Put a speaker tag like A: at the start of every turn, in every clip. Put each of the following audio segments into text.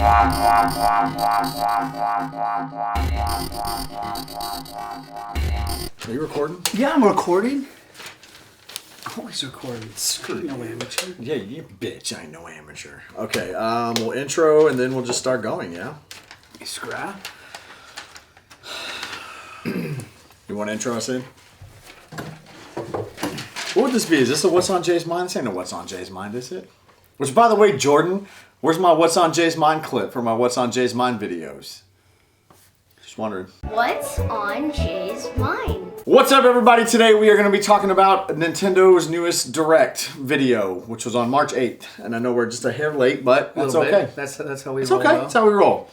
A: Are you recording?
B: Yeah, I'm recording. Always recording. Screw you, no amateur.
A: Yeah, you bitch. I ain't no amateur. Okay, we'll intro and then we'll just start going, yeah?
B: Scrap.
A: You want to intro us in? What would this be? Is this a What's on Jay's Mind? This ain't no What's on Jay's Mind, is it? Which, by the way, Jordan, where's my What's on Jay's Mind clip for my What's on Jay's Mind videos? Just wondering.
C: What's on Jay's mind?
A: What's up, everybody? Today we are going to be talking about Nintendo's newest Direct video, which was on March 8th. And I know we're just a hair late, but that's okay.
B: That's how we
A: It's
B: roll.
A: okay. That's how we roll.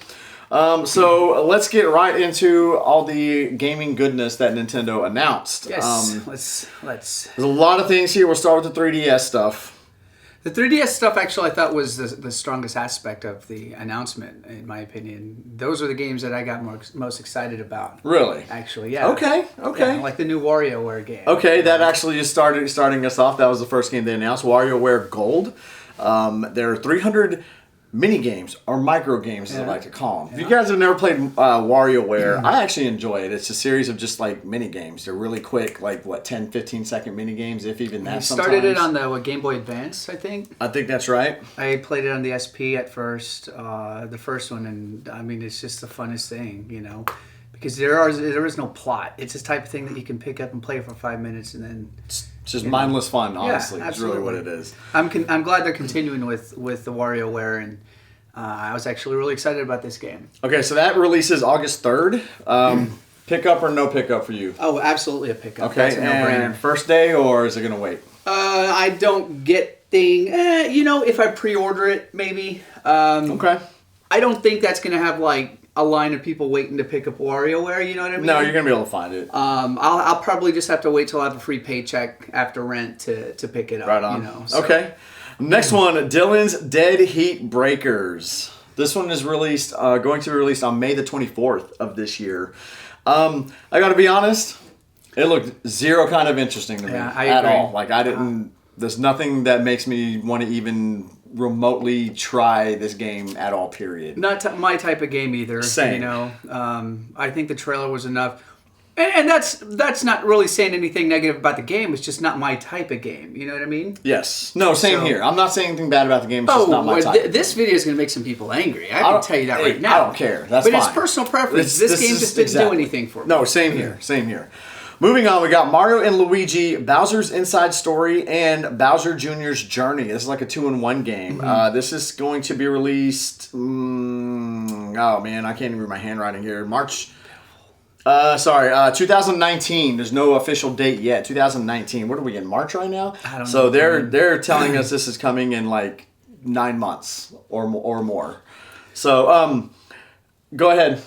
A: So let's get right into all the gaming goodness that Nintendo announced.
B: Yes. Let's.
A: There's a lot of things here. We'll start with the 3DS stuff.
B: The 3DS stuff, actually, I thought was the strongest aspect of the announcement, in my opinion. Those are the games that I got most excited about.
A: Really?
B: Actually, yeah.
A: Okay.
B: Yeah, like the new WarioWare game.
A: Okay, that actually just starting us off. That was the first game they announced, WarioWare Gold. There are 300 mini games or micro games, as I like to call them. If you guys have never played WarioWare, I actually enjoy it. It's a series of just like mini games. They're really quick, like 10, 15 second mini games, if even that.
B: You started it on the Game Boy Advance, I think.
A: I think that's right.
B: I played it on the SP at first, the first one, and I mean it's just the funnest thing, you know, because there is no plot. It's this type of thing that you can pick up and play for 5 minutes and then.
A: It's just mindless fun, honestly.
B: Yeah,
A: it's really what it is.
B: I'm glad they're continuing with the WarioWare, and I was actually really excited about this game.
A: Okay, so that releases August 3rd. Pickup or no pickup for you?
B: Oh, absolutely a pickup.
A: Okay,
B: That's a no-brainer.
A: and first day, or is it going to wait?
B: I don't get you know, if I pre-order it, maybe.
A: Okay.
B: I don't think that's going to have like a line of people waiting to pick up WarioWare, you know what I mean?
A: No, you're going to be able to find it.
B: I'll probably just have to wait till I have a free paycheck after rent to pick it up.
A: Right on.
B: You know, so.
A: Okay. Next one, Dillon's Dead Heat Breakers. This one is released, going to be released on May the 24th of this year. I got to be honest, it looked zero kind of interesting to me at all. Like I didn't. There's nothing that makes me want to even remotely try this game at all. Period.
B: Not my type of game either.
A: Same.
B: You know, I think the trailer was enough. And that's not really saying anything negative about the game. It's just not my type of game. You know what I mean?
A: Yes. No, same here. I'm not saying anything bad about the game. It's just not my type.
B: This video is going to make some people angry. I can tell you that right now.
A: I don't care. That's
B: but
A: fine.
B: It's personal preference. This game just didn't do anything for me.
A: No, same here. Same here. Moving on, we got Mario and Luigi, Bowser's Inside Story, and Bowser Jr.'s Journey. This is like a 2-in-1 game. This is going to be released... oh, man, I can't even read my handwriting here. 2019. There's no official date yet. 2019. What are we in, March right now?
B: I don't know.
A: So they're telling us this is coming in like 9 months or more. So, go ahead.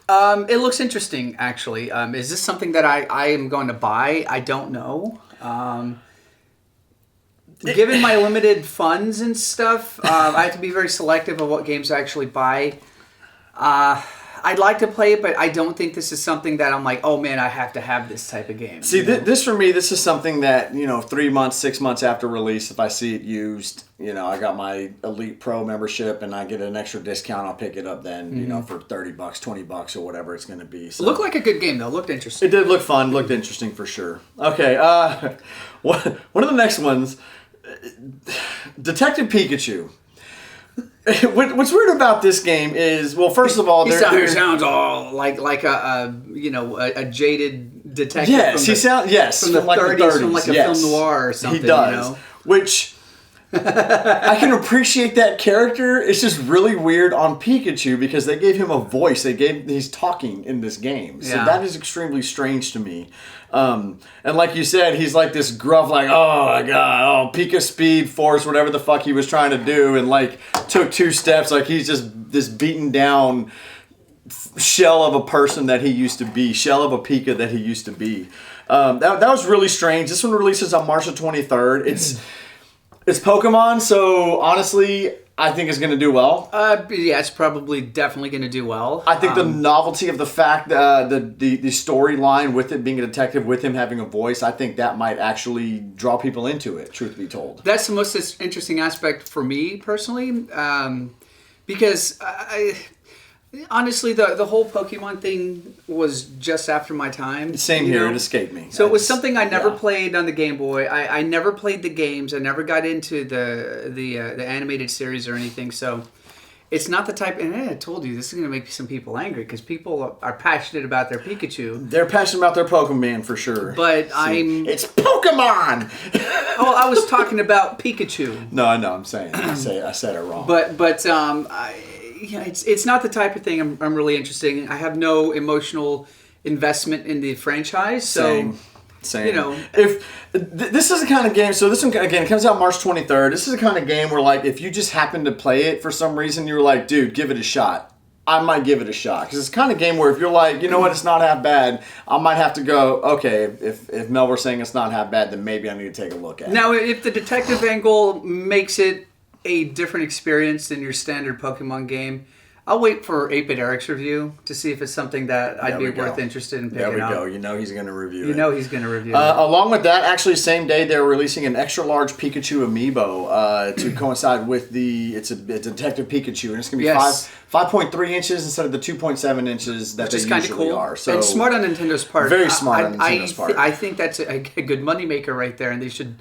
B: It looks interesting, actually. Is this something that I am going to buy? I don't know. Given my limited funds and stuff, I have to be very selective of what games I actually buy. I'd like to play it, but I don't think this is something that I'm like, oh man, I have to have this type of game.
A: See, this for me, this is something that, 3 months, 6 months after release, if I see it used, I got my Elite Pro membership and I get an extra discount, I'll pick it up then, for $30, $20 or whatever it's going to be. So.
B: It looked like a good game, though. It looked interesting.
A: It did look fun, looked interesting for sure. Okay, one of the next ones, Detective Pikachu. What's weird about this game is, well, first of all,
B: he sounds all like a jaded detective.
A: Yes, from the 30s,
B: from like a film noir or something.
A: He does, which I can appreciate that character. It's just really weird on Pikachu because they gave him a voice. He's talking in this game, so that is extremely strange to me. And like you said, he's like this gruff, like, oh my god, Pika Speed Force, whatever the fuck he was trying to do, and like took 2 steps, like he's just this beaten down shell of a person that he used to be, shell of a Pika that he used to be. That was really strange. This one releases on March the 23rd. It's Pokemon, so honestly, I think it's going to do well.
B: Yeah, it's probably definitely going to do well.
A: I think the novelty of the fact, the storyline with it being a detective, with him having a voice, I think that might actually draw people into it, truth be told.
B: That's the most interesting aspect for me, personally. Because honestly, the whole Pokemon thing was just after my time.
A: Same here. It escaped me.
B: So it was something I never played on the Game Boy. I never played the games. I never got into the animated series or anything. So it's not the type. And I told you this is going to make some people angry because people are passionate about their Pikachu.
A: They're passionate about their Pokemon for sure.
B: But
A: it's Pokemon.
B: Oh, I was talking about Pikachu.
A: No, I know. I'm saying I said it wrong.
B: But it's not the type of thing I'm really interested in. I have no emotional investment in the franchise, so
A: Same. You know, if this is the kind of game. So this one again comes out March 23rd. This is the kind of game where like if you just happen to play it for some reason, you're like, dude, give it a shot. I might give it a shot because it's the kind of game where if you're like, you know what, it's not half bad. I might have to go. Okay, if Melvor's saying it's not half bad, then maybe I need to take a look at it.
B: Now, if the detective angle makes it a different experience than your standard Pokemon game, I'll wait for 8-Bit Eric's review to see if it's something that I'd be worth interested in picking up.
A: There we go. You know he's going to review it.
B: You know he's going to review it.
A: Along with that, actually, same day, they're releasing an extra-large Pikachu amiibo to coincide with it's a Detective Pikachu, and it's going to be 5.3 inches instead of the 2.7 inches that they usually are. So,
B: and smart on Nintendo's part.
A: Very smart on Nintendo's part.
B: I think that's a good moneymaker right there, and they should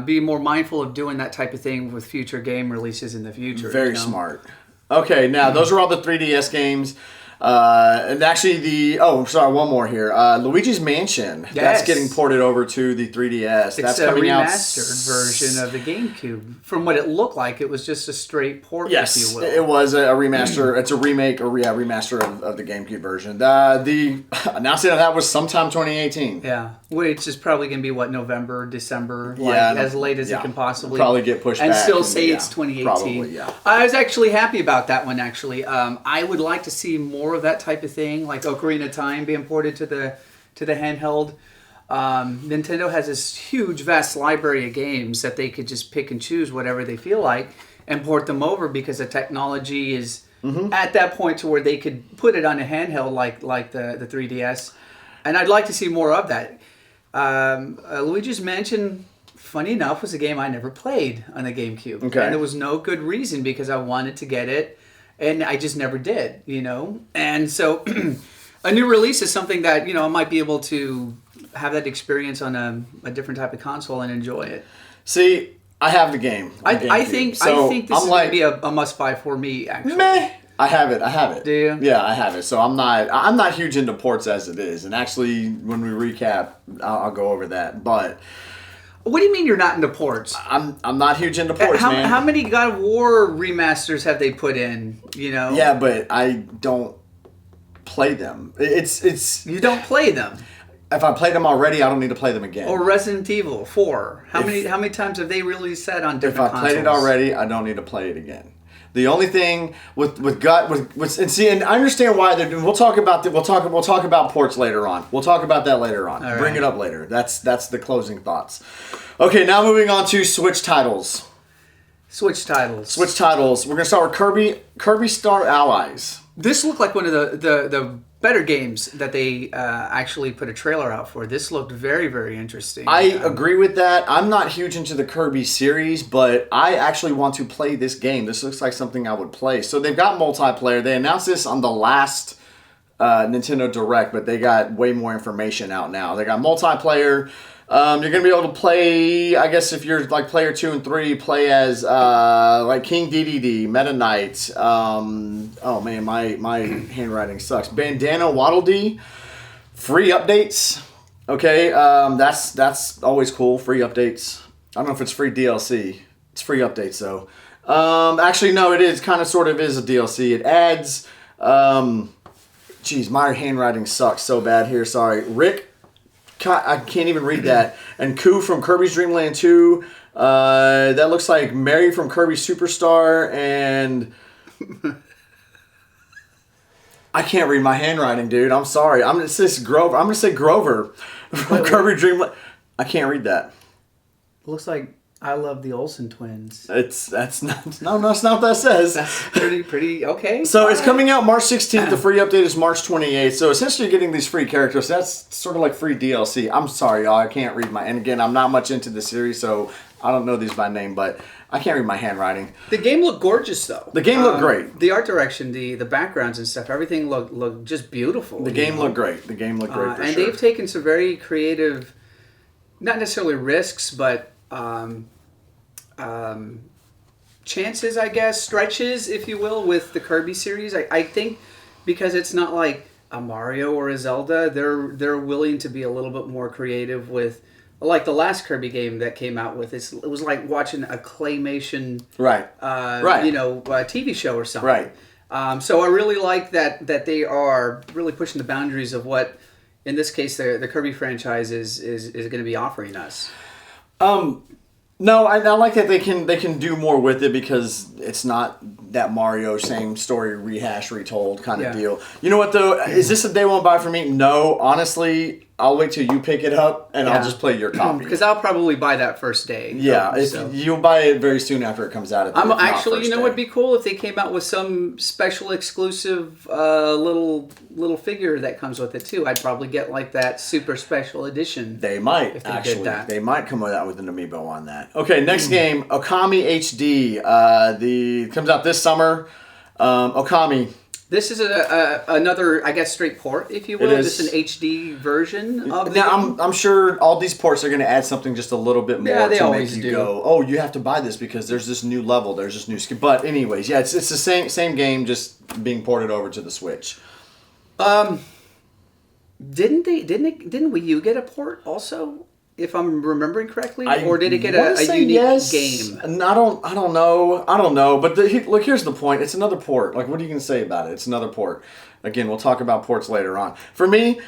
B: be more mindful of doing that type of thing with future game releases in the future.
A: Very smart. Okay, now those are all the 3DS games. And actually one more here. Luigi's Mansion. Yes. That's getting ported over to the 3DS. That's coming out.
B: It's a remastered version of the GameCube. From what it looked like, it was just a straight port,
A: yes,
B: if you will.
A: It was a remaster. It's a remake or remaster of the GameCube version. The announcement of that was sometime 2018.
B: Yeah, which is probably going to be November, December, as late as it can possibly.
A: Probably get pushed
B: and
A: back.
B: And still say it's 2018.
A: Probably, yeah.
B: I was actually happy about that one, actually. I would like to see more of that type of thing, like Ocarina of Time being ported to the handheld. Nintendo has this huge, vast library of games that they could just pick and choose whatever they feel like and port them over because the technology is at that point to where they could put it on a handheld like the 3DS. And I'd like to see more of that. Luigi's Mansion, funny enough, was a game I never played on the GameCube.
A: Okay.
B: And there was no good reason because I wanted to get it. And I just never did, And so a new release is something that, I might be able to have that experience on a different type of console and enjoy it.
A: See, I have the game.
B: I think this is going to be a must-buy for me, actually.
A: Meh. I have it.
B: Do you?
A: Yeah, I have it. So I'm not huge into ports as it is. And actually, when we recap, I'll go over that. But...
B: What do you mean you're not into ports?
A: I'm not huge into ports, man.
B: How many God of War remasters have they put in?
A: Yeah, but I don't play them. It's
B: you don't play them.
A: If I played them already, I don't need to play them again.
B: Or Resident Evil 4. How many times have they released that on different consoles?
A: If I played it already, I don't need to play it again. The only thing with and I understand why they're doing. We'll talk about ports later on. We'll talk about that later on.
B: All
A: Bring it up later. That's the closing thoughts. Okay, now moving on to Switch titles.
B: Switch titles.
A: We're gonna start with Kirby Star Allies.
B: This looked like one of the better games that they actually put a trailer out for. This looked very, very interesting.
A: I agree with that. I'm not huge into the Kirby series, but I actually want to play this game. This looks like something I would play. So they've got multiplayer. They announced this on the last Nintendo Direct, but they got way more information out now. They got multiplayer. You're going to be able to play, I guess if you're like player 2 and 3, play as like King DDD, Meta Knight. Oh man, my handwriting sucks. Bandana Waddle Dee. Free updates. Okay, that's always cool. Free updates. I don't know if it's free DLC. It's free updates though. Actually, no, it is kind of sort of is a DLC. It adds. Geez, my handwriting sucks so bad here. Sorry, Rick. I can't even read that. And Koo from Kirby's Dream Land 2. That looks like Mary from Kirby Superstar. And I can't read my handwriting, dude. I'm sorry. I'm going to say Grover. I'm going to say Grover from Kirby Dream Land. I can't read that.
B: Looks like I love the Olsen twins.
A: That's not what that says.
B: That's pretty okay.
A: So it's coming out March 16th. The free update is March 28th. So essentially, you're getting these free characters. That's sort of like free DLC. I'm sorry, y'all. I can't read and again, I'm not much into the series, so I don't know these by name, but I can't read my handwriting.
B: The game looked gorgeous, though.
A: The game looked great.
B: The art direction, the backgrounds and stuff, everything looked just beautiful.
A: The game looked great. For
B: and
A: sure.
B: they've taken some very creative, not necessarily risks, but chances, I guess, stretches, if you will, with the Kirby series. I think because it's not like a Mario or a Zelda, they're willing to be a little bit more creative with. Like the last Kirby game that came out with, it was like watching a claymation, TV show or something.
A: Right.
B: So I really like that they are really pushing the boundaries of what, in this case, the Kirby franchise is going to be offering us.
A: No, I like that they can do more with it because it's not that Mario same story rehash retold kind of deal. You know what though? Is this a day one buy for me? No, honestly. I'll wait till you pick it up, and I'll just play your copy.
B: Because I'll probably buy that first day.
A: Yeah, you'll buy it very soon after it comes out.
B: I'm actually, what'd be cool if they came out with some special exclusive little figure that comes with it too. I'd probably get like that super special edition.
A: They might did that. They might come out with an amiibo on that. Okay, next game, Okami HD. Comes out this summer. Okami.
B: This is another, I guess, straight port, if you will. This is an HD version of the game.
A: I'm sure all these ports are going to add something just a little bit more
B: to
A: make you go, oh, you have to buy this because there's this new level, there's this new skin. But anyways, it's the same game, just being ported over to the Switch.
B: Didn't Wii U get a port also? If I'm remembering correctly, or did it get a unique game?
A: I don't know. But look, here's the point. It's another port. Like, what are you going to say about it? It's another port. Again, we'll talk about ports later on. For me,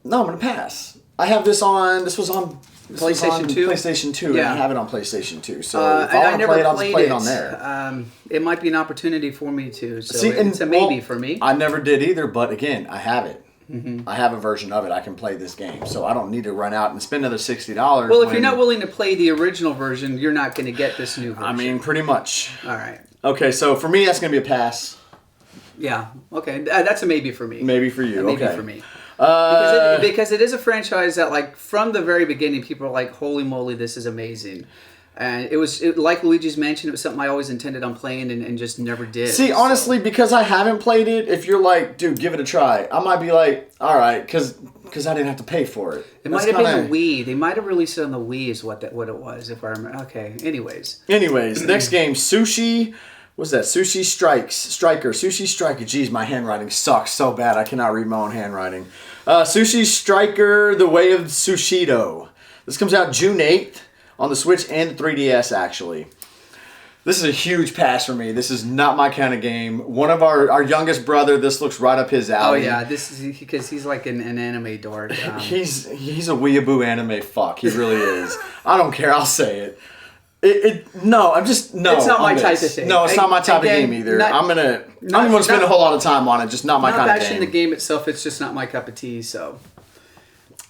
A: no, I'm going to pass. I have this on. This was on
B: PlayStation 2.
A: PlayStation 2,
B: yeah.
A: and I have it on PlayStation 2. So if I want to play it, I'll just play it on there.
B: It might be an opportunity for me to. So it's a maybe for me.
A: I never did either, but again, I have it. Mm-hmm. I have a version of it. I can play this game, so I don't need to run out and spend another $60.
B: Well, if you're not willing to play the original version, you're not going to get this new version.
A: I mean, pretty much.
B: All right.
A: Okay, so for me, that's going to be a pass.
B: Yeah. Okay, that's a maybe for me.
A: Maybe for you.
B: Maybe
A: okay.
B: for me. Because it is a franchise that, like, from the very beginning, people are like, "Holy moly, this is amazing." And it was like Luigi's Mansion. It was something I always intended on playing and just never did.
A: See, honestly, because I haven't played it, if you're like, dude, give it a try, I might be like, all right, because I didn't have to pay for it.
B: It might have been the Wii. They might have released it on the Wii is what it was, if I remember. Okay, anyways,
A: next game, Sushi. What's that? Sushi Striker. Sushi Striker. Jeez, my handwriting sucks so bad. I cannot read my own handwriting. Sushi Striker, The Way of Sushido. This comes out June 8th. On the Switch and 3DS, actually. This is a huge pass for me. This is not my kind of game. One of our youngest brother, this looks right up his alley.
B: Oh, yeah. This is because he's like an anime dork.
A: He's a weeaboo anime fuck. He really is. I don't care. I'll say it. It's not
B: my type of thing.
A: No, it's not my type of game either. I don't even want to spend a whole lot of time on it. Just not my kind of game.
B: Not bashing the game itself. It's just not my cup of tea, so.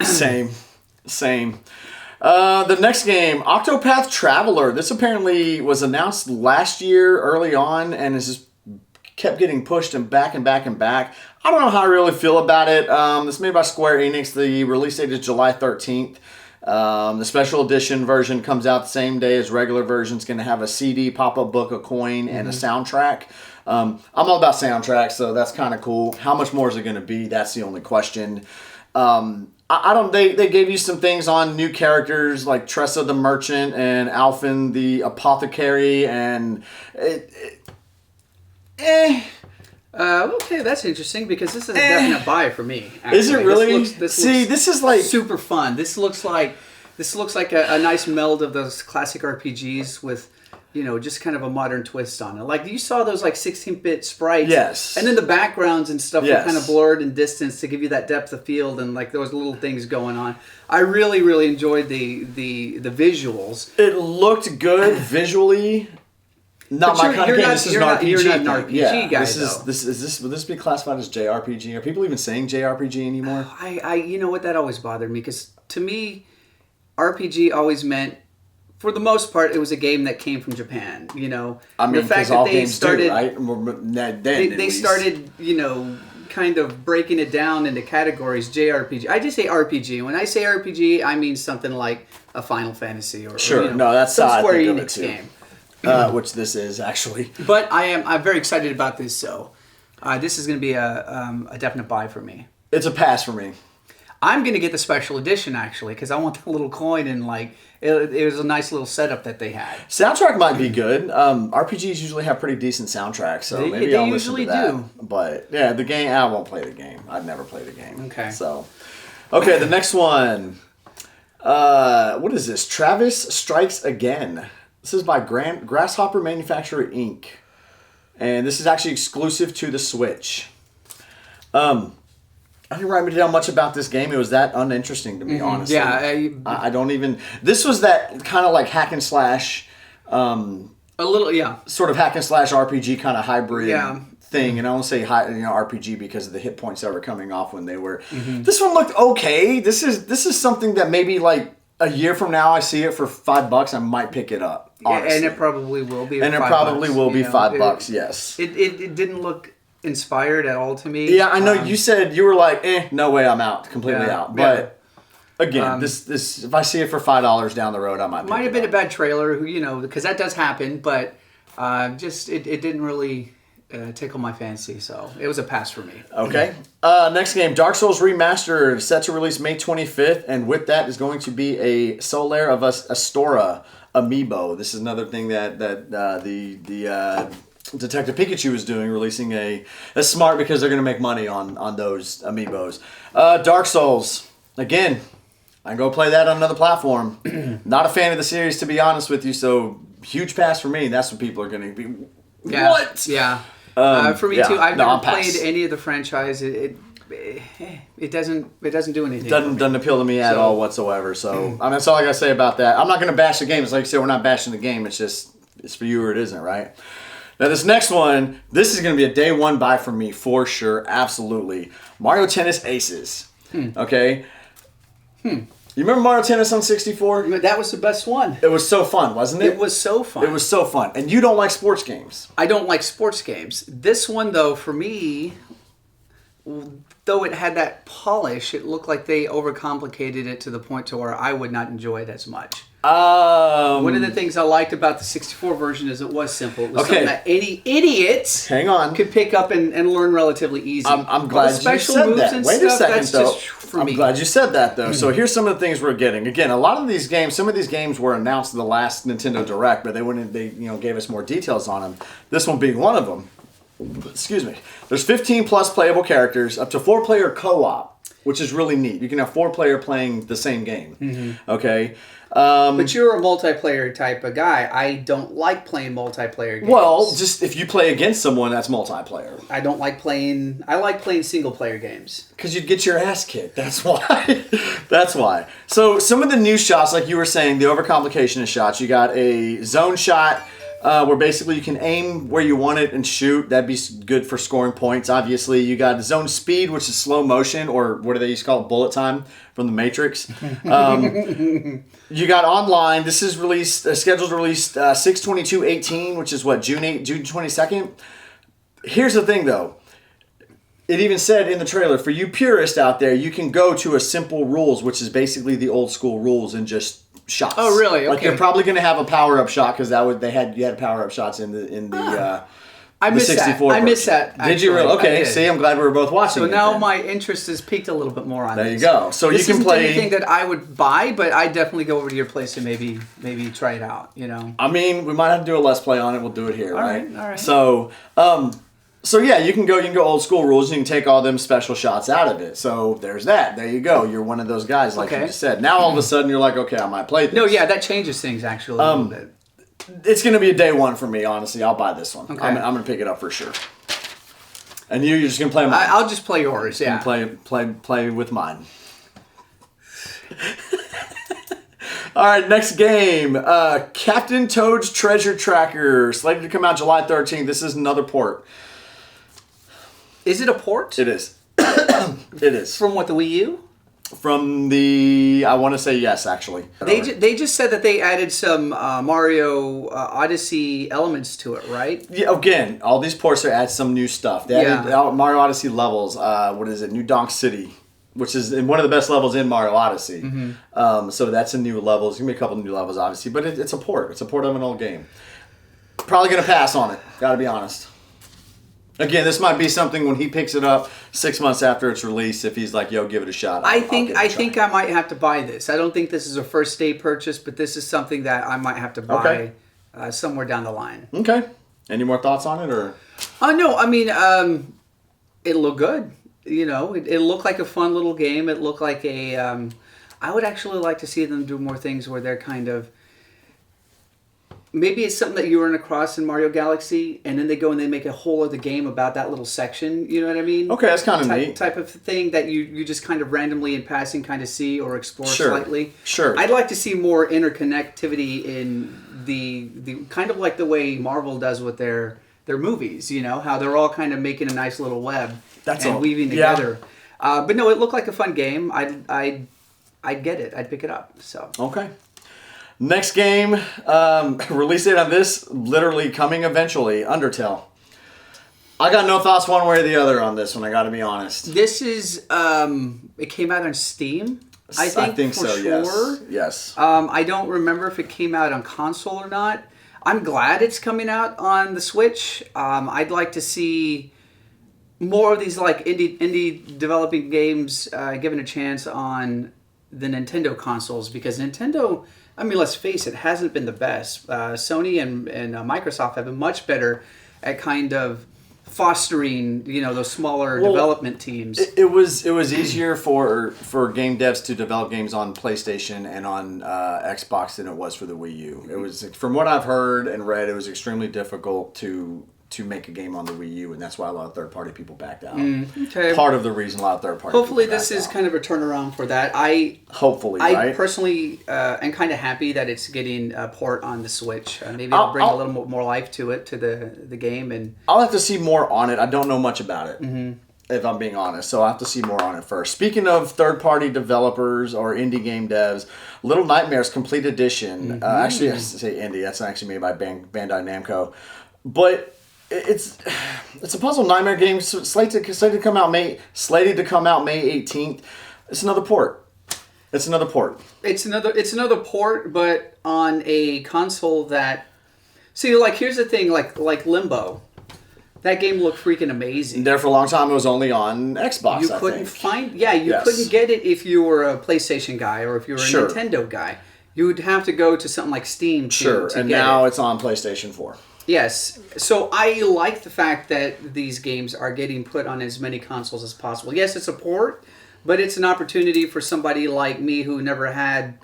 A: Same. The next game, Octopath Traveler. This apparently was announced last year early on and has just kept getting pushed and back and back and back. I don't know how I really feel about it. This is made by Square Enix. The release date is July 13th. The special edition version comes out the same day as regular version. It's going to have a CD, pop-up book, a coin, and a soundtrack. I'm all about soundtracks, so that's kind of cool. How much more is it going to be? That's the only question. They gave you some things on new characters like Tressa the Merchant and Alphen the Apothecary and
B: okay, that's interesting because this is a definite buy for me. Actually.
A: Is it really?
B: This is
A: like
B: super fun. This looks like a nice meld of those classic RPGs with, just kind of a modern twist on it. Like, you saw those, 16-bit sprites.
A: Yes.
B: And then the backgrounds and stuff were kind of blurred and distanced to give you that depth of field and, those little things going on. I really, really enjoyed the visuals.
A: It looked good visually. Not my kind of game. This is an RPG.
B: You're not an RPG guy,
A: Would this be classified as JRPG? Are people even saying JRPG anymore?
B: You know what? That always bothered me because, to me, RPG always meant for the most part, it was a game that came from Japan. You know,
A: I mean,
B: the fact
A: because all
B: that they
A: games
B: started,
A: do, right?
B: they started, you know, kind of breaking it down into categories. JRPG. I just say RPG. When I say RPG, I mean something like a Final Fantasy or
A: sure.
B: Or, you know,
A: No, that's
B: some
A: how I
B: Square
A: think of it
B: Enix
A: too.
B: game.
A: Which this is actually.
B: But I'm very excited about this. So this is going to be a definite buy for me.
A: It's a pass for me.
B: I'm going to get the special edition actually because I want the little coin and like it was a nice little setup that they had.
A: Soundtrack might be good. RPGs usually have pretty decent soundtracks, so maybe I'll listen to that.
B: Do.
A: But yeah, the game, I won't play the game. I'd never play the game.
B: Okay.
A: So, okay, the next one. What is this? Travis Strikes Again. This is by Grasshopper Manufacturer Inc. And this is actually exclusive to the Switch. I didn't write down much about this game. It was that uninteresting to me, honestly.
B: Yeah,
A: I don't even. This was that kind of like hack and slash.
B: a little, yeah.
A: Sort of hack and slash RPG kind of hybrid
B: Yeah.
A: thing, and I don't say RPG because of the hit points that were coming off when they were. This one looked okay. This is something that maybe like a year from now I see it for $5, I might pick it up. Honestly.
B: And it probably will be.
A: And it probably will be $5. Yes.
B: It didn't look inspired at all to me.
A: Yeah, I know. You said you were like, no way, I'm out, completely out. But again, this if I see it for $5 down the road, I might.
B: Might have been a bad trailer, you know, because that does happen. But just it didn't really tickle my fancy, so it was a pass for me.
A: Okay. Next game, Dark Souls Remastered, set to release May 25th, and with that is going to be a Solaire of Astora amiibo. This is another thing that the Detective Pikachu is doing, releasing that's smart because they're going to make money on those amiibos. Dark Souls, again, I can go play that on another platform. Not a fan of the series, to be honest with you, so huge pass for me. That's what people are going to be.
B: Yeah.
A: What?
B: Yeah. For me too. I've never played any of the franchise. It doesn't do anything.
A: Doesn't appeal to me at all whatsoever. So I mean, that's all I gotta say about that. I'm not gonna bash the game. It's like you said, we're not bashing the game. It's just it's for you or it isn't, right? Now this next one, this is gonna be a day one buy for me for sure, absolutely. Mario Tennis Aces. Okay. You remember Mario Tennis on 64?
B: That was the best one.
A: It was so fun, wasn't it?
B: It was so fun.
A: It was so fun. And you don't like sports games.
B: I don't like sports games. This one, though, for me, though it had that polish, it looked like they overcomplicated it to the point to where I would not enjoy it as much. One of the things I liked about the 64 version is it was simple. It was something that any idiots could pick up and learn relatively easy.
A: I'm glad you said that. Wait a second, though. I'm glad you said that, though. So here's some of the things we're getting. Again, a lot of these games, some of these games were announced in the last Nintendo Direct, but they gave us more details on them. This one being one of them. Excuse me. There's 15 plus playable characters, up to 4-player co-op, which is really neat. You can have 4-player playing the same game. Okay.
B: But you're a multiplayer type of guy. I don't like playing multiplayer games.
A: Well, just if you play against someone, that's multiplayer.
B: I don't like playing. I like playing single player games.
A: Because you'd get your ass kicked. That's why. That's why. So some of the new shots, like you were saying, the overcomplication of shots. You got a zone shot where basically you can aim where you want it and shoot. That'd be good for scoring points, obviously. You got zone speed, which is slow motion, or what do they used to call it? Bullet time from the Matrix. You got online. This is released, scheduled to release 6/22/18, which is what, June 22nd? Here's the thing, though. It even said in the trailer, for you purists out there, you can go to a simple rules, which is basically the old school rules and just shots.
B: Oh, really? Okay.
A: Like you're probably going to have a power up shot because you had power up shots in the
B: I missed
A: 64
B: that. I missed that. Actually.
A: Did you really? Okay. See, I'm glad we were both watching.
B: So now my interest is peaked a little bit more on this.
A: There you go. So
B: this
A: you can play
B: anything that I would buy, but I definitely go over to your place and maybe try it out. You know.
A: I mean, we might have to do a Let's Play on it. We'll do it here, right?
B: All right.
A: So yeah, you can go old school rules. And you can take all them special shots out of it. So there's that. There you go. You're one of those guys, like you just said. Now all of a sudden you're like, okay, I might play this.
B: No, yeah, that changes things actually a little bit.
A: It's going to be a day one for me, honestly. I'll buy this one.
B: Okay.
A: I'm going to pick it up for sure. And you're just going to play mine.
B: I'll just play yours. Yeah.
A: Play with mine. All right, next game. Captain Toad's Treasure Tracker, slated to come out July 13th. This is another port.
B: Is it a port?
A: It is. It is.
B: From what, the Wii U?
A: From the, I want to say yes, actually.
B: They just said that they added some Mario Odyssey elements to it, right?
A: Yeah, again, all these ports are add some new stuff. They added Mario Odyssey levels. What is it? New Donk City, which is one of the best levels in Mario Odyssey. So that's a new level. There's going to be a couple new levels, obviously. But it's a port. It's a port of an old game. Probably going to pass on it. Got to be honest. Again, this might be something when he picks it up 6 months after its release. If he's like, "Yo, give it a shot,"
B: I think I might have to buy this. I don't think this is a first day purchase, but this is something that I might have to buy somewhere down the line.
A: Okay. Any more thoughts on it, or?
B: No. I mean, it looked good. You know, it looked like a fun little game. It looked like a. I would actually like to see them do more things where they're kind of. Maybe it's something that you run across in Mario Galaxy, and then they go and they make a whole other game about that little section. You know what I mean?
A: Okay, that's kind of neat.
B: Type of thing that you just kind of randomly in passing kind of see or explore slightly.
A: Sure.
B: I'd like to see more interconnectivity in the kind of like the way Marvel does with their movies. You know, how they're all kind of making a nice little web weaving together. But no, it looked like a fun game. I'd get it. I'd pick it up. So
A: okay. Next game, release date on this, literally coming eventually, Undertale. I got no thoughts one way or the other on this one, I gotta be honest.
B: This is, it came out on Steam, I think for
A: so,
B: sure.
A: Yes.
B: I don't remember if it came out on console or not. I'm glad it's coming out on the Switch. I'd like to see more of these like indie developing games given a chance on the Nintendo consoles, because Nintendo, I mean, let's face it, hasn't been the best. Sony and Microsoft have been much better at kind of fostering, you know, those smaller development teams.
A: It was easier for game devs to develop games on PlayStation and on Xbox than it was for the Wii U. It was, from what I've heard and read, it was extremely difficult to make a game on the Wii U, and that's why a lot of third-party people backed out.
B: Okay.
A: Part of the reason a lot of third-party
B: Hopefully
A: people
B: this is
A: out.
B: kind of a turnaround for that. I personally am kind of happy that it's getting a port on the Switch. Maybe it'll bring a little more life to it, to the game. And
A: I'll have to see more on it. I don't know much about it, if I'm being honest. So I'll have to see more on it first. Speaking of third-party developers or indie game devs, Little Nightmares Complete Edition. Actually, I say indie. That's actually made by Bandai Namco. But it's a puzzle nightmare game slated to come out May 18th. It's another port. It's another port, but on a console that. See, like, here's the thing, like Limbo. That game looked freaking amazing. There for a long time, it was only on Xbox.
B: You couldn't couldn't get it if you were a PlayStation guy or if you were a Nintendo guy. You would have to go to something like Steam to
A: and
B: get
A: now
B: it.
A: It's on PlayStation 4.
B: Yes. So I like the fact that these games are getting put on as many consoles as possible. Yes, it's a port, but it's an opportunity for somebody like me who never had,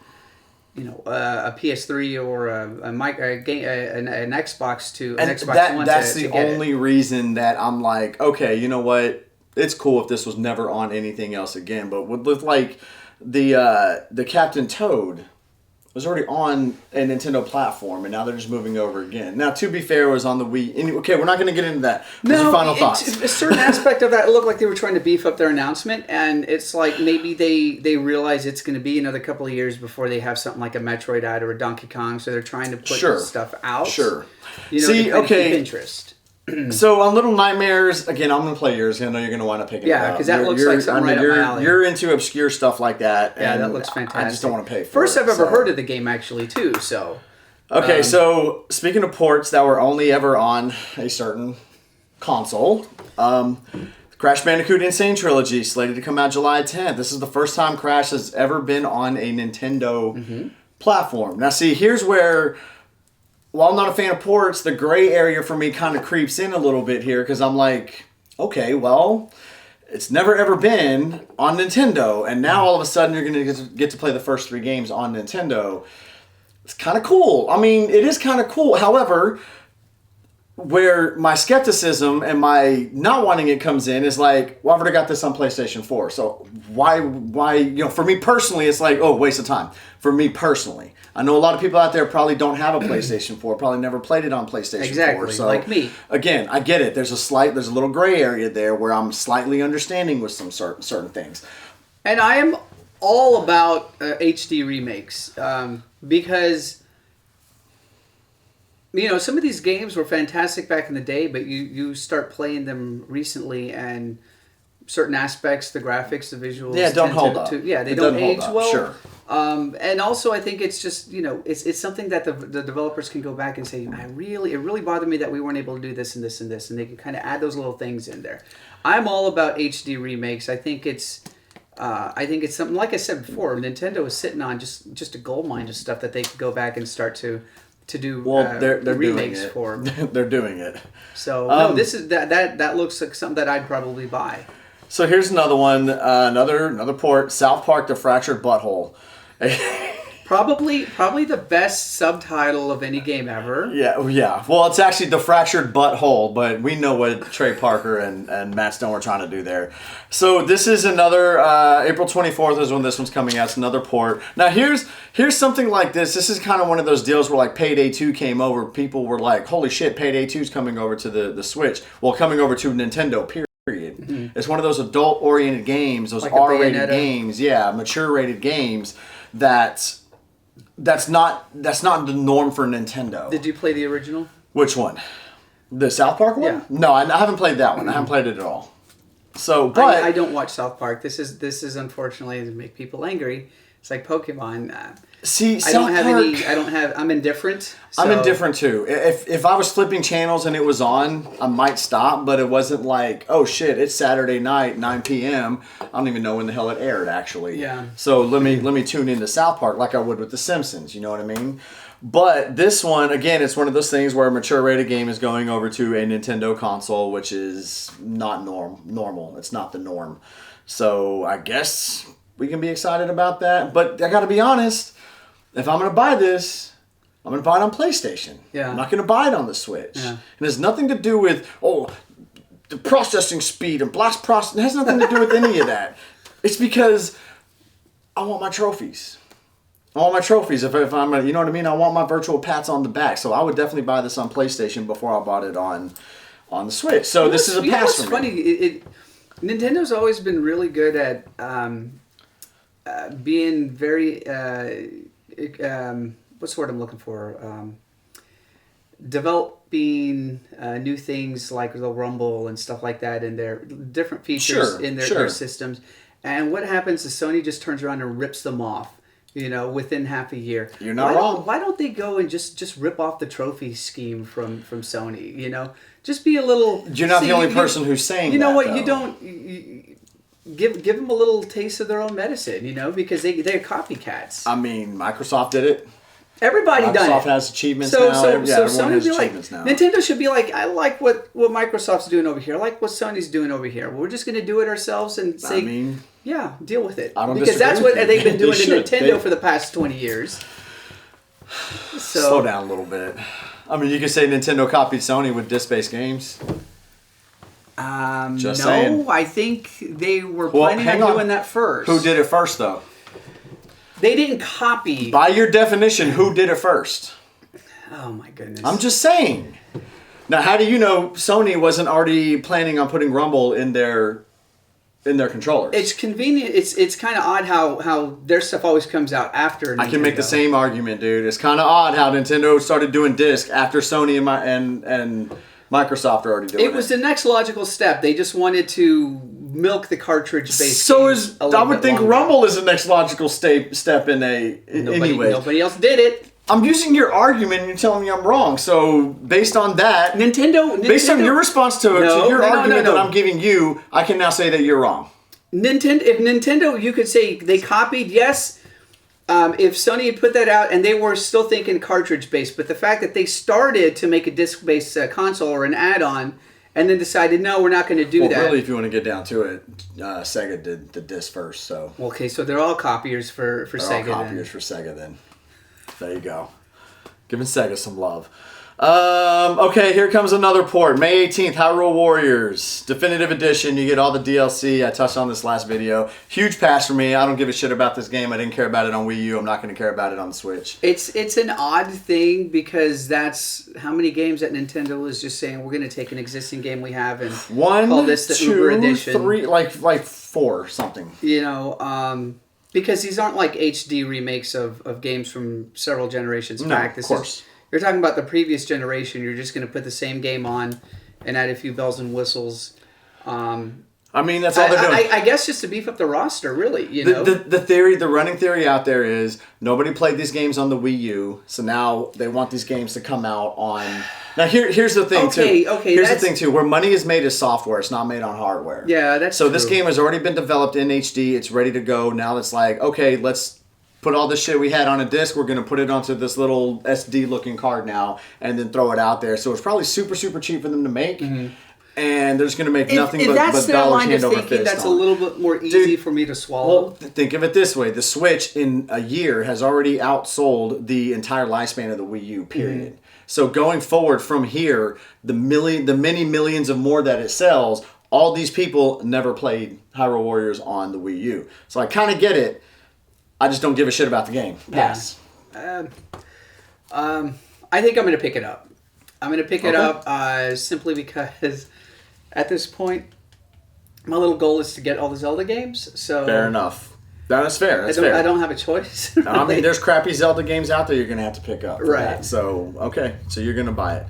B: you know, a PS3 or an Xbox Xbox One.
A: That's the only reason that I'm like, okay, you know what? It's cool if this was never on anything else again. But with like the Captain Toad was already on a Nintendo platform, and now they're just moving over again. Now, to be fair, it was on the Wii. Okay, we're not going to get into that.
B: No,
A: final thoughts.
B: A certain aspect of that, it looked like they were trying to beef up their announcement, and it's like maybe they realize it's going to be another couple of years before they have something like a Metroid out or a Donkey Kong, so they're trying to put this stuff out.
A: Sure.
B: You know, to keep interest.
A: So on Little Nightmares, again, I'm going to play yours. I know you're going to want to pick it up.
B: Yeah, because that looks like something right up my alley.
A: You're into obscure stuff like that.
B: Yeah, that looks fantastic.
A: I just don't want to pay for it.
B: First I've ever heard of the game, actually, too, so...
A: Okay, so speaking of ports that were only ever on a certain console, Crash Bandicoot Insane Trilogy, slated to come out July 10th. This is the first time Crash has ever been on a Nintendo platform. Now, see, here's where... While I'm not a fan of ports, the gray area for me kind of creeps in a little bit here, because I'm like, okay, well, it's never ever been on Nintendo, and now all of a sudden you're going to get to play the first 3 games on Nintendo. It's kind of cool. I mean, it is kind of cool. However, where my skepticism and my not wanting it comes in is like, well, I've already got this on PlayStation 4, so why, you know, for me personally, it's like, oh, waste of time. For me personally. I know a lot of people out there probably don't have a PlayStation 4, probably never played it on PlayStation 4. So,
B: like me.
A: Again, I get it. There's a little gray area there where I'm slightly understanding with some certain things.
B: And I am all about HD remakes because some of these games were fantastic back in the day, but you start playing them recently and certain aspects, the graphics, the visuals,
A: don't hold up.
B: They don't age well.
A: Sure.
B: And also, I think it's just it's something that the developers can go back and say, it really bothered me that we weren't able to do this and this and this, and they can kind of add those little things in there. I'm all about HD remakes. I think it's something, like I said before, Nintendo is sitting on just a gold mine of stuff that they could go back and start to do.
A: Well, they're
B: remakes
A: doing it.
B: for.
A: They're doing it.
B: So this is that looks like something that I'd probably buy.
A: So here's another one, another port, South Park: The Fractured Butthole.
B: Probably the best subtitle of any game ever.
A: Yeah. Well, it's actually The Fractured Butthole, but we know what Trey Parker and Matt Stone were trying to do there. So this is another, April 24th is when this one's coming out. It's another port. Now here's something like this. This is kind of one of those deals where like Payday 2 came over. People were like, holy shit, Payday 2 is coming over to the Switch. Well, coming over to Nintendo, period. Mm-hmm. It's one of those adult-oriented games, those like R-rated games, mature-rated games that's not the norm for Nintendo.
B: Did you play the original?
A: Which one? The South Park one?
B: Yeah.
A: No, I haven't played that one. I haven't played it at all. So, but
B: I don't watch South Park. This is unfortunately to make people angry. It's like Pokemon.
A: See,
B: I'm indifferent. So.
A: I'm indifferent too. If I was flipping channels and it was on, I might stop, but it wasn't like, oh shit, it's Saturday night, 9 p.m. I don't even know when the hell it aired actually.
B: Yeah.
A: So let me tune into South Park like I would with The Simpsons, you know what I mean? But this one, again, it's one of those things where a mature rated game is going over to a Nintendo console, which is not normal. It's not the norm. So I guess we can be excited about that. But I gotta be honest, if I'm going to buy this, I'm going to buy it on PlayStation.
B: Yeah.
A: I'm not going to buy it on the Switch.
B: Yeah.
A: And it has nothing to do with, the processing speed and blast process. It has nothing to do with any of that. It's because I want my trophies. If I'm, you know what I mean? I want my virtual pats on the back. So I would definitely buy this on PlayStation before I bought it on the Switch. So this is a pass for me.
B: Funny, Nintendo's always been really good at being very... what's the word I'm looking for? Developing new things like the Rumble and stuff like that, and their different features in their systems. And what happens is Sony just turns around and rips them off, within half a year.
A: You're not wrong.
B: Why don't they go and just rip off the trophy scheme from Sony? Just be a little.
A: You're not the only person who's saying that.
B: You know what?
A: Though.
B: You don't. Give them a little taste of their own medicine, because they're copycats.
A: I mean, Microsoft did it.
B: Everybody done it.
A: Microsoft has achievements now.
B: So
A: everyone has
B: Sony
A: achievements now.
B: Nintendo should be like, I like what Microsoft's doing over here. I like what Sony's doing over here. We're just going to do it ourselves and say, deal with it.
A: I don't
B: because that's what they've been doing to Nintendo for the past 20 years. So
A: slow down a little bit. I mean, you could say Nintendo copied Sony with disc-based games.
B: No,
A: saying.
B: I think they were planning on doing that first.
A: Who did it first, though?
B: They didn't copy.
A: By your definition, who did it first?
B: Oh my goodness!
A: I'm just saying. Now, how do you know Sony wasn't already planning on putting Rumble in their controllers?
B: It's convenient. It's kind of odd how their stuff always comes out after Nintendo.
A: I can make the same argument, dude. It's kind of odd how Nintendo started doing disc after Sony and Microsoft are already doing it.
B: It was the next logical step. They just wanted to milk the cartridge-based.
A: I would think longer. Rumble is the next logical step in anyway.
B: Nobody else did it.
A: I'm using your argument and you're telling me I'm wrong. So based on that,
B: Nintendo
A: based on your response to your argument that I'm giving you, I can now say that you're wrong.
B: If Nintendo, you could say they copied, yes. If Sony had put that out and they were still thinking cartridge-based, but the fact that they started to make a disc-based console or an add-on and then decided, no, we're not going to do that.
A: Really, if you want to get down to it, Sega did the disc first. So
B: okay, so they're all copiers for Sega.
A: All copiers for Sega then. There you go. Giving Sega some love. Okay, here comes another port. May 18th, Hyrule Warriors. Definitive Edition. You get all the DLC. I touched on this last video. Huge pass for me. I don't give a shit about this game. I didn't care about it on Wii U. I'm not going to care about it on the Switch.
B: It's an odd thing because that's how many games that Nintendo is just saying, we're going to take an existing game we have and call this the Uber Edition.
A: 3, like 4 something.
B: Because these aren't like HD remakes of games from several generations back.
A: Of course.
B: You're talking about the previous generation. You're just going to put the same game on and add a few bells and whistles.
A: I mean, that's all they're doing.
B: I guess just to beef up the roster, really. You know,
A: the running theory out there is nobody played these games on the Wii U, so now they want these games to come out on. Now here's the thing too.
B: Okay,
A: here's the thing too. Where money is made is software. It's not made on hardware.
B: Yeah, that's
A: so.
B: True.
A: This game has already been developed in HD. It's ready to go. Now it's like, okay, let's put all the shit we had on a disc. We're gonna put it onto this little SD looking card now, and then throw it out there. So it's probably super cheap for them to make. Mm-hmm. And they're just going to make nothing but dollars hand over fist.
B: That's a little bit more easy for me to swallow.
A: Well, think of it this way. The Switch in a year has already outsold the entire lifespan of the Wii U, period. Mm-hmm. So going forward from here, the many millions of more that it sells, all these people never played Hyrule Warriors on the Wii U. So I kind of get it. I just don't give a shit about the game. Pass.
B: Yeah. I think I'm going to pick it up. I'm going to pick it up simply because at this point, my little goal is to get all the Zelda games. So
A: fair enough. That is fair.
B: I don't have a choice.
A: Really. I mean, there's crappy Zelda games out there you're going to have to pick up.
B: Right.
A: That. So, okay. So you're going to buy it.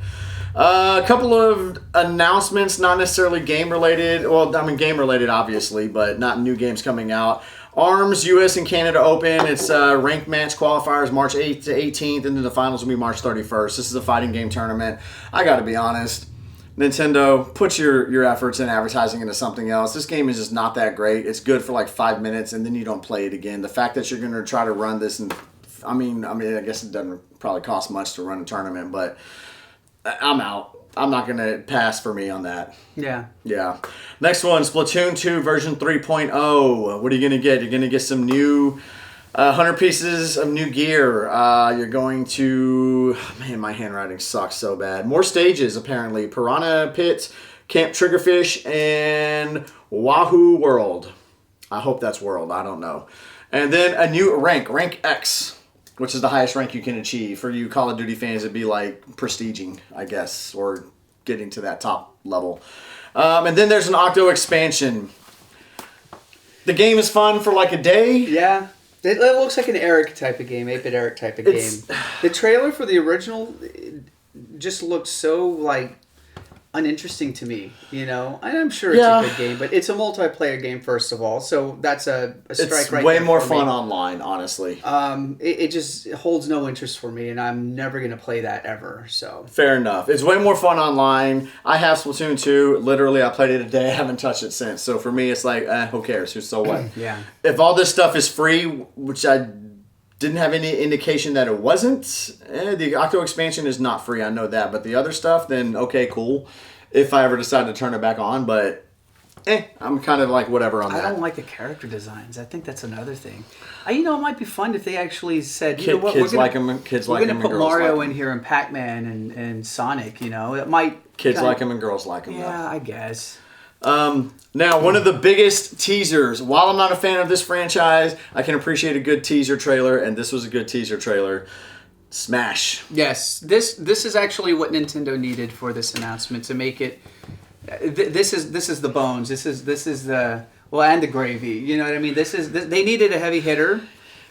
A: A couple of announcements, not necessarily game-related. Well, I mean, game-related, obviously, but not new games coming out. ARMS US and Canada Open. It's ranked match qualifiers March 8th to 18th, and then the finals will be March 31st. This is a fighting game tournament. I got to be honest. Nintendo, put your efforts in advertising into something else. This game is just not that great. It's good for like 5 minutes, and then you don't play it again. The fact that you're going to try to run this, and I mean, I guess it doesn't probably cost much to run a tournament, but I'm out. I'm not going to pass for me on that.
B: Yeah.
A: Yeah. Next one, Splatoon 2 version 3.0. What are you going to get? You're going to get some new 100 pieces of new gear. You're going to... Man, my handwriting sucks so bad. More stages, apparently. Piranha Pit, Camp Triggerfish, and Wahoo World. I hope that's World. I don't know. And then a new rank X, which is the highest rank you can achieve. For you Call of Duty fans, it'd be like prestiging, I guess, or getting to that top level. And then there's an Octo expansion. The game is fun for like a day.
B: Yeah. It looks like an Eric type of game, 8-bit Eric type of game. The trailer for the original just looks so like uninteresting to me, you know. And I'm sure it's a good game, but it's a multiplayer game first of all, so that's a strike right there.
A: It's way more fun online, honestly.
B: It just holds no interest for me, and I'm never gonna play that ever. So
A: fair enough. It's way more fun online. I have Splatoon 2. Literally, I played it a day. I haven't touched it since. So for me, it's like, who cares? So what?
B: Yeah.
A: If all this stuff is free, which I didn't have any indication that it wasn't. The Octo expansion is not free, I know that. But the other stuff, then okay, cool. If I ever decide to turn it back on, but I'm kind of like whatever on that.
B: I don't like the character designs. I think that's another thing. It might be fun if they actually said,
A: you know what,
B: kids
A: like them, kids like them,
B: we're going to put Mario in here and Pac-Man and Sonic. You know, it might.
A: Kids like them and girls like them.
B: Yeah, I guess.
A: Now, one of the biggest teasers, while I'm not a fan of this franchise, I can appreciate a good teaser trailer, and this was a good teaser trailer. Smash.
B: Yes, this is actually what Nintendo needed for this announcement to make it. This is the bones. This is the and the gravy. You know what I mean? They needed a heavy hitter.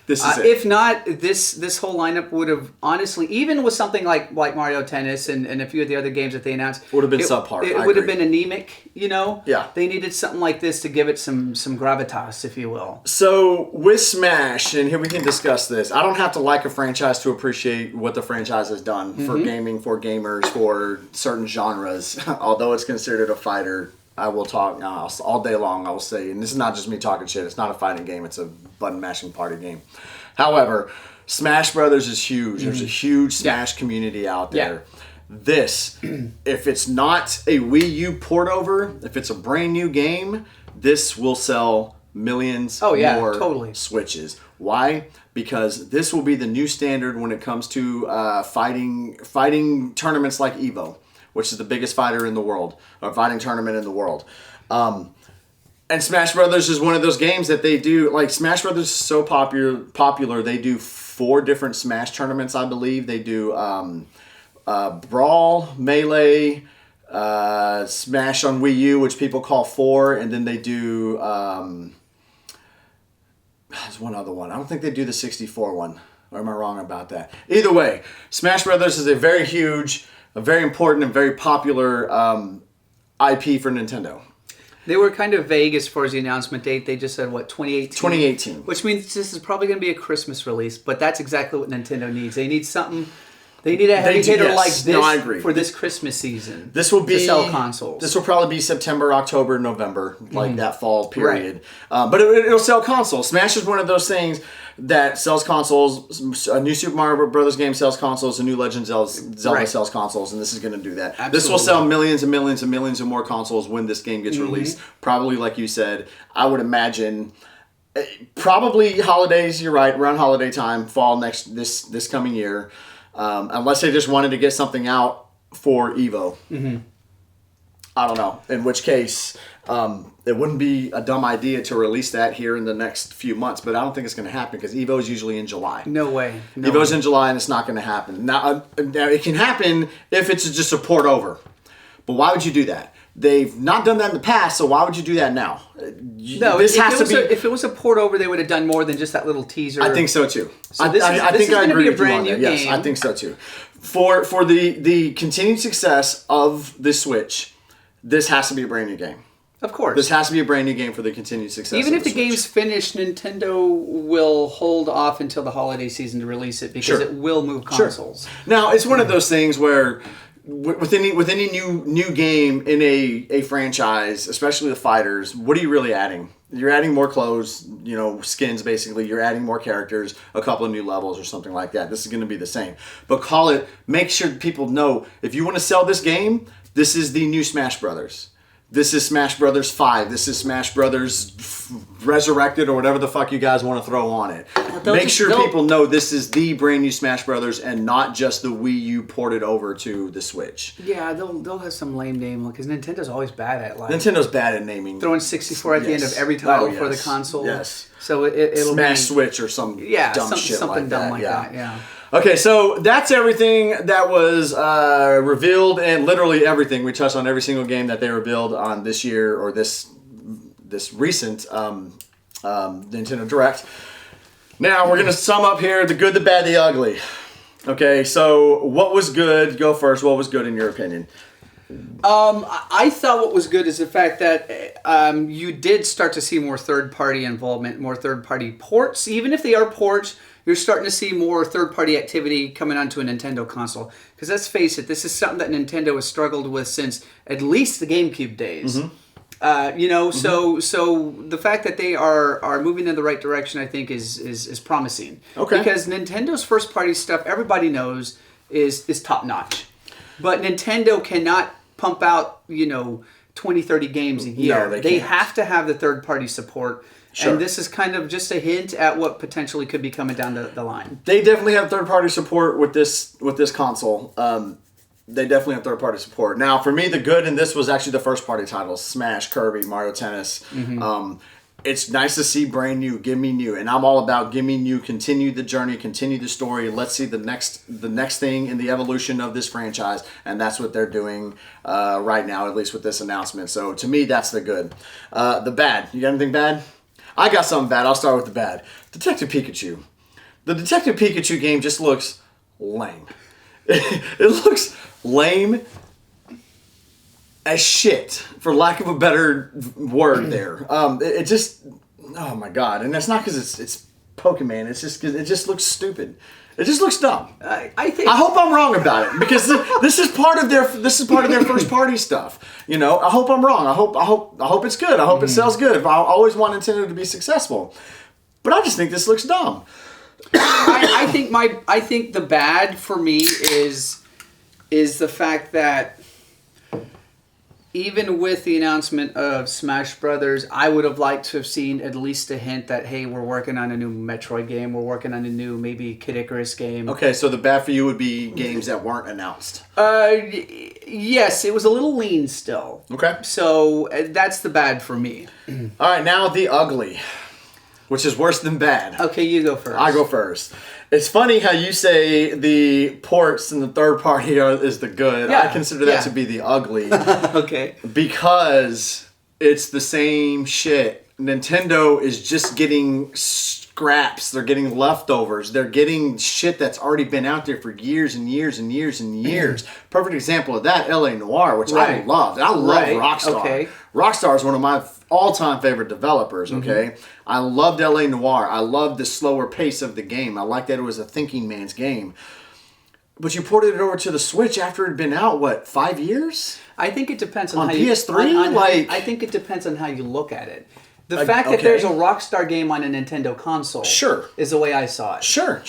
A: This is it.
B: If not, this whole lineup would have honestly, even with something like Mario Tennis and a few of the other games that they announced,
A: would have been subpar.
B: It would have been anemic, you know.
A: Yeah.
B: They needed something like this to give it some gravitas, if you will.
A: So with Smash, and here we can discuss this. I don't have to like a franchise to appreciate what the franchise has done for gaming, for gamers, for certain genres. Although it's considered a fighter, I will talk all day long. I will say, and this is not just me talking shit. It's not a fighting game. It's a button mashing party game. However, Smash Brothers is huge. There's a huge Smash community out there. Yeah. This, if it's not a Wii U port over, if it's a brand new game, this will sell millions more Switches. Why? Because this will be the new standard when it comes to fighting tournaments like EVO, which is the biggest fighting tournament in the world. And Smash Brothers is one of those games that they do, like Smash Brothers is so popular, they do 4 different Smash tournaments, I believe. They do Brawl, Melee, Smash on Wii U, which people call 4, and then they do, There's one other one. I don't think they do the 64 one. Or am I wrong about that? Either way, Smash Brothers is a very huge, a very important, and very popular IP for Nintendo.
B: They were kind of vague as far as the announcement date. They just said, what, 2018?
A: 2018.
B: Which means this is probably going to be a Christmas release, but that's exactly what Nintendo needs. They need something... They need a heavy hitter like this for this Christmas season.
A: This will be...
B: to sell consoles.
A: This will probably be September, October, November, like that fall period. Right. But it'll sell consoles. Smash is one of those things that sells consoles. A new Super Mario Brothers game sells consoles. A new Legend Zelda sells consoles, and this is going to do that. Absolutely. This will sell millions and millions and millions of more consoles when this game gets released. Probably, like you said, I would imagine... Probably holidays, you're right, around holiday time, fall this coming year. Unless they just wanted to get something out for Evo. I don't know. In which case, it wouldn't be a dumb idea to release that here in the next few months, but I don't think it's going to happen because Evo is usually in July.
B: No way.
A: Evo's in July and it's not going to happen. Now, it can happen if it's just a port over. But why would you do that? They've not done that in the past, so why would you do that now?
B: No, if it was a port over, they would have done more than just that little teaser.
A: I think so too.
B: So this is going to be a brand new game.
A: Yes, I think so too. For the continued success of the Switch, this has to be a brand new game.
B: Of course.
A: This has to be a brand new game for the continued success.
B: Even if the
A: Switch.
B: game's finished, Nintendo will hold off until the holiday season to release it because it will move consoles.
A: Now, it's one of those things where with any new game in a franchise, especially the fighters, what are you really adding? You're adding more clothes, skins basically. You're adding more characters, a couple of new levels or something like that. This is going to be the same. But make sure people know, if you want to sell this game, this is the new Smash Brothers. This is Smash Brothers 5. This is Smash Brothers Resurrected or whatever the fuck you guys want to throw on it. Make sure people know this is the brand new Smash Brothers and not just the Wii U ported over to the Switch.
B: Yeah, they'll have some lame name because Nintendo's always bad at
A: Nintendo's bad at naming.
B: Throwing 64 at the end of every title for the console.
A: Yes.
B: So it'll
A: Smash Switch or some dumb shit
B: something
A: like
B: dumb
A: that.
B: like that. Yeah.
A: Okay, so that's everything that was revealed, and literally everything. We touched on every single game that they revealed on this year or this recent Nintendo Direct. Now we're gonna sum up here: the good, the bad, the ugly. Okay, so what was good? Go first. What was good in your opinion?
B: I thought what was good is the fact that you did start to see more third-party involvement, more third-party ports. Even if they are ports, you're starting to see more third-party activity coming onto a Nintendo console. Because let's face it, this is something that Nintendo has struggled with since at least the GameCube days. So the fact that they are moving in the right direction, I think, is promising.
A: Okay.
B: Because Nintendo's first-party stuff, everybody knows, is top-notch. But Nintendo cannot pump out, 20, 30 games a year.
A: No,
B: they
A: can't.
B: have to have the third-party support. Sure. And this is kind of just a hint at what potentially could be coming down the line.
A: They definitely have third-party support with this console. They definitely have third-party support. Now, for me, the good in this was actually the first-party titles: Smash, Kirby, Mario Tennis. It's nice to see brand new, give me new, and I'm all about give me new. Continue the journey, continue the story. Let's see the next thing in the evolution of this franchise, and that's what they're doing right now, at least with this announcement. So to me, that's the good. The bad. You got anything bad? I got something bad. I'll start with the bad. Detective Pikachu. The Detective Pikachu game just looks lame. It looks lame as shit, for lack of a better word there. It just, oh my god. And that's not because it's Pokemon. It's just because it just looks stupid. It just looks dumb. I hope I'm wrong about it because this is part of their first party stuff. I hope I'm wrong. I hope it's good. I hope it sells good. I always want Nintendo to be successful, but I just think this looks dumb.
B: I think the bad for me is the fact that even with the announcement of Smash Brothers, I would have liked to have seen at least a hint that, hey, we're working on a new Metroid game, we're working on a new maybe Kid Icarus game.
A: Okay, so the bad for you would be games that weren't announced.
B: Yes, it was a little lean still.
A: Okay.
B: So that's the bad for me.
A: All right, now the ugly, which is worse than bad.
B: Okay, you go first.
A: I go first. It's funny how you say the ports and the third party is the good.
B: Yeah,
A: I consider that to be the ugly.
B: Okay.
A: Because it's the same shit Nintendo is just getting scraps. They're getting leftovers. They're getting shit that's already been out there for years and years and years and years. Perfect example of that, L.A. Noire, which I loved. I love Rockstar. Okay. Rockstar is one of my all-time favorite developers, okay? I loved L.A. Noire. I loved the slower pace of the game. I liked that it was a thinking man's game. But you ported it over to the Switch after it had been out, what, 5 years?
B: I think it depends on how
A: PS3?
B: I think it depends on how you look at it. The fact that there's a Rockstar game on a Nintendo console is the way I saw it.
A: Sure.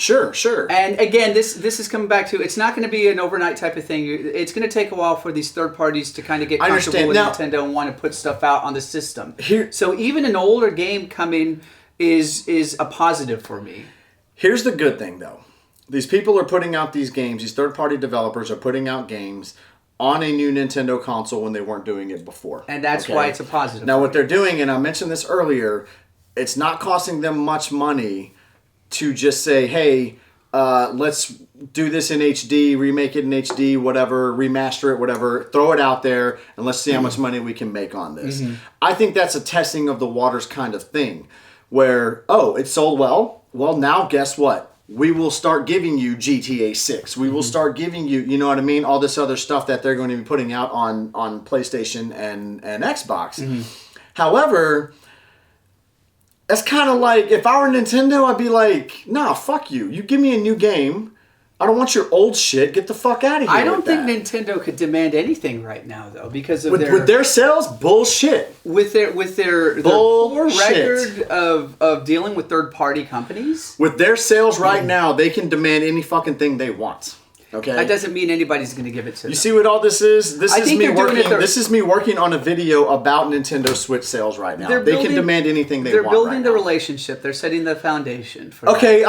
B: And again, this is coming back to, it's not going to be an overnight type of thing. It's going to take a while for these third parties to kind of get comfortable with Nintendo and want to put stuff out on the system. So even an older game coming is a positive for me.
A: Here's the good thing, though. These people are putting out these games. These third-party developers are putting out games on a new Nintendo console when they weren't doing it before.
B: And that's why it's a positive.
A: Now, what they're doing, and I mentioned this earlier, it's not costing them much money to just say, hey, let's do this in HD, remake it in HD, whatever, remaster it, whatever, throw it out there, and let's see how much money we can make on this. I think that's a testing of the waters kind of thing, where, it sold well. Well, now guess what? We will start giving you GTA 6. We will start giving you, you know what I mean, all this other stuff that they're going to be putting out on PlayStation and Xbox. However, it's kind of like, if I were Nintendo, I'd be like, nah, fuck you. You give me a new game. I don't want your old shit. Get the fuck out of here.
B: I don't think Nintendo could demand anything right now, though, because of
A: with their sales, bullshit.
B: With their poor record of dealing with third party companies.
A: With their sales right now, they can demand any fucking thing they want. Okay.
B: That doesn't mean anybody's going to give it to them.
A: You see what all this is? This is me working on a video about Nintendo Switch sales right now. They can demand anything they want.
B: They're building the relationship. They're setting the foundation for
A: Okay,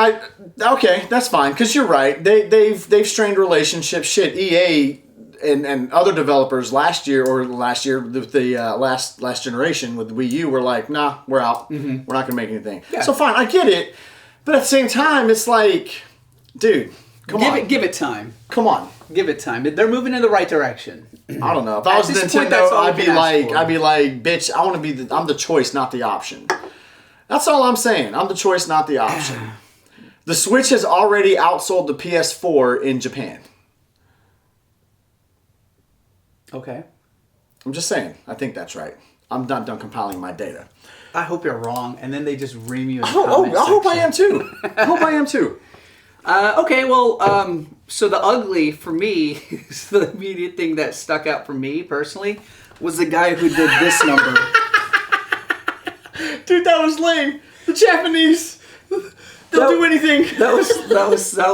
A: that's fine, because you're right. They've strained relationships. Shit, EA and other developers last year, the last generation with Wii U were like, nah, we're out. We're not going to make anything. Yeah. So fine, I get it. But at the same time, it's like, dude,
B: give it time.
A: Come on.
B: Give it time. They're moving in the right direction.
A: I don't know. If I was Nintendo, I'd be like, bitch, I want to be I'm the choice, not the option. That's all I'm saying. I'm the choice, not the option. The Switch has already outsold the PS4 in Japan.
B: Okay.
A: I'm just saying. I think that's right. I'm not done compiling my data.
B: I hope you're wrong, and then they just ream you in the
A: I hope I am too. I hope I am too.
B: Okay, well, so the ugly for me, the immediate thing that stuck out for me personally, was the guy who did this number.
A: Dude, that was lame. The Japanese, they'll do anything.
B: That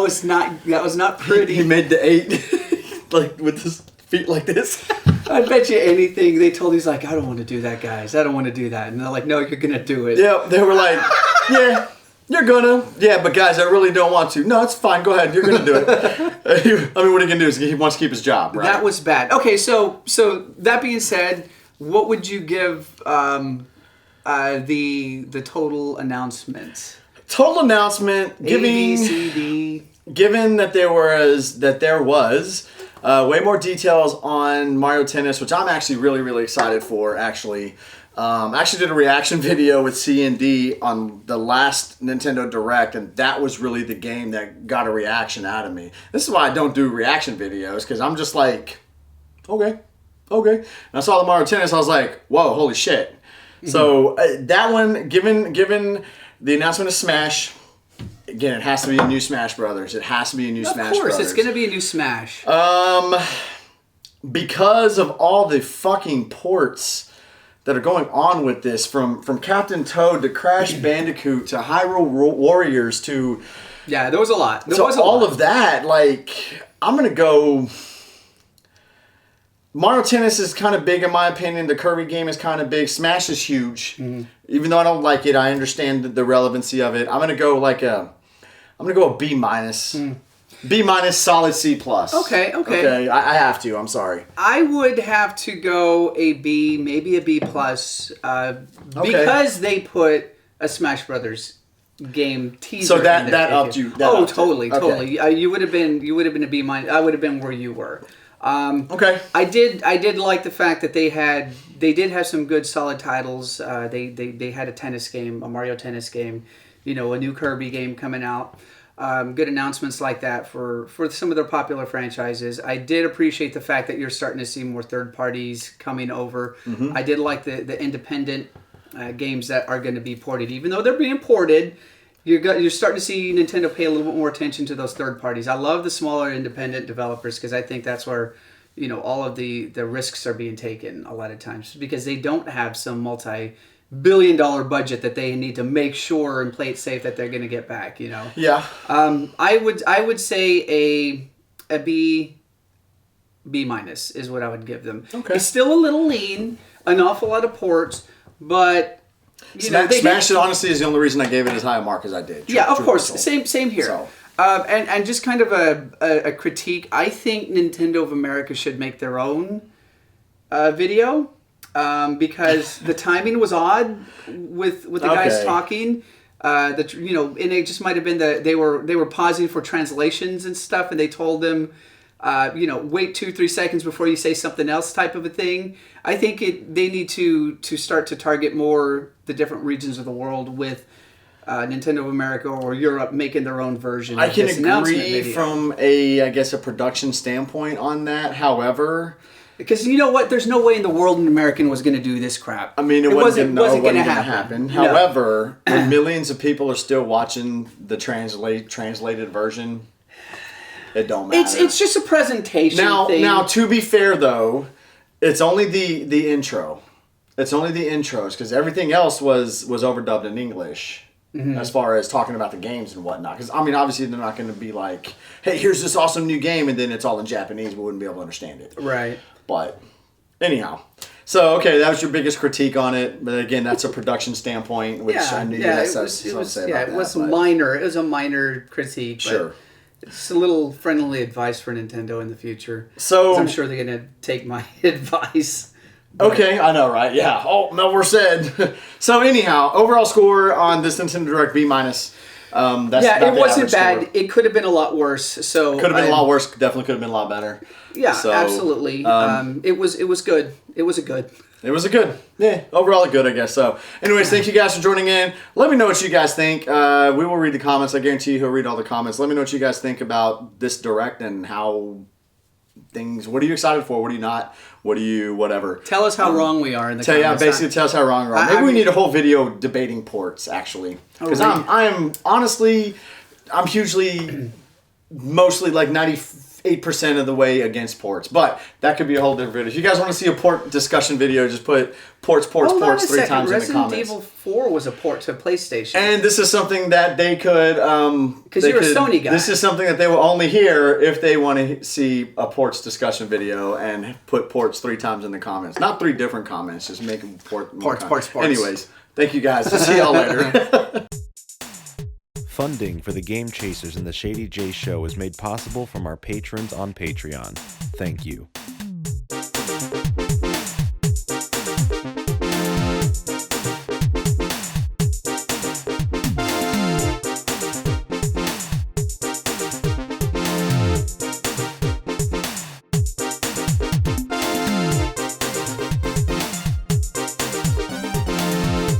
B: was not pretty.
A: He made the 8, like with his feet like this.
B: I bet you anything. They told he's like, I don't want to do that, guys. I don't want to do that, and they're like, no, you're gonna do it.
A: Yeah, they were like, yeah. You're gonna. Yeah, but guys, I really don't want to. No, it's fine. Go ahead. You're gonna do it. I mean, what are you gonna do? He wants to keep his job, right?
B: That was bad. Okay, so that being said, what would you give the total announcement?
A: Total announcement, giving
B: A, B, C, D.
A: Given that there was way more details on Mario Tennis, which I'm actually really, really excited for, actually. I actually did a reaction video with C&D on the last Nintendo Direct, and that was really the game that got a reaction out of me. This is why I don't do reaction videos, because I'm just like, okay. And I saw the Mario Tennis, I was like, whoa, holy shit. So that one, given the announcement of Smash, again, it has to be a new Smash Brothers. It has to be a new Smash Brothers. Of course,
B: it's going to be a new Smash.
A: Because of all the fucking ports that are going on with this, from Captain Toad to Crash Bandicoot to Hyrule Warriors to...
B: Yeah, there was a lot.
A: All of that, like, I'm going to go... Mario Tennis is kind of big in my opinion. The Kirby game is kind of big. Smash is huge. Even though I don't like it, I understand the relevancy of it. I'm going to go a B minus. B minus, solid C plus.
B: Okay.
A: I have to. I'm sorry.
B: I would have to go a B, maybe a B plus, because they put a Smash Brothers game teaser.
A: So that upped you.
B: Totally. You would have been a B minus. I would have been where you were.
A: Okay.
B: I did like the fact that they did have some good solid titles. They had a Mario tennis game, a new Kirby game coming out. Good announcements like that for some of their popular franchises. I did appreciate the fact that you're starting to see more third parties coming over. Mm-hmm. I did like the independent games that are going to be ported, even though they're being ported. You're starting to see Nintendo pay a little bit more attention to those third parties. I love the smaller independent developers because I think that's where all of the risks are being taken a lot of times because they don't have some multi-billion-dollar budget that they need to make sure and play it safe that they're going to get back.
A: Yeah.
B: I would say a B minus is what I would give them.
A: Okay.
B: It's still a little lean, an awful lot of ports, but.
A: Smash It honestly is the only reason I gave it as high a mark as I did.
B: Yeah, of course. Same here.
A: So.
B: And just kind of a critique. I think Nintendo of America should make their own video because the timing was odd with the guys talking. And it just might have been they were pausing for translations and stuff, and they told them. Wait 2-3 seconds before you say something else type of a thing. I think they need to start to target more the different regions of the world with Nintendo of America or Europe making their own version
A: I
B: of
A: can
B: this announcement
A: agree
B: video.
A: from a production standpoint on that. However...
B: Because you know what? There's no way in the world an American was going to do this crap.
A: I mean, it wasn't going to happen.
B: No.
A: However, when millions of people are still watching the translated version... It don't matter.
B: It's just a presentation thing.
A: Now, to be fair, though, it's only the intro. It's only the intros, because everything else was overdubbed in English, as far as talking about the games and whatnot. Because, I mean, obviously they're not going to be like, hey, here's this awesome new game, and then it's all in Japanese. We wouldn't be able to understand it.
B: Right.
A: But, anyhow. So, okay, that was your biggest critique on it. But, again, that's a production standpoint, which I knew you had something to say about that.
B: It was minor. It was a minor critique.
A: Sure.
B: It's a little friendly advice for Nintendo in the future.
A: So
B: I'm sure they're going to take my advice. But.
A: Okay, I know, right? Yeah. Oh, Melvor said. So anyhow, overall score on this Nintendo Direct B minus. That's
B: it wasn't bad.
A: Score.
B: It could have been a lot worse. So
A: could have been a lot worse. Definitely could have been a lot better.
B: Yeah, absolutely. It was good. It was a good.
A: It was a good. Yeah, overall a good, I guess. So, anyways, thank you guys for joining in. Let me know what you guys think. We will read the comments. I guarantee you he'll read all the comments. Let me know what you guys think about this Direct and how things... What are you excited for? What are you not? What do you... Whatever.
B: Tell us how wrong we are in the comments.
A: Yeah, basically tell us how wrong we are. Maybe we need a whole video debating ports, actually. Because I'm honestly... I'm hugely... Mostly like 98% of the way against ports. But that could be a whole different video. If you guys want to see a port discussion video, just put ports 3 times in the comments.
B: Resident Evil 4 was a port to PlayStation.
A: And this is something that they could...
B: Because you're a Sony guy.
A: This is something that they will only hear if they want to see a ports discussion video and put ports 3 times in the comments. Not 3 different comments, just make them ports. Anyways, thank you guys. We'll see y'all later.
D: Funding for the Game Chasers and the Shady J Show is made possible from our patrons on Patreon. Thank you.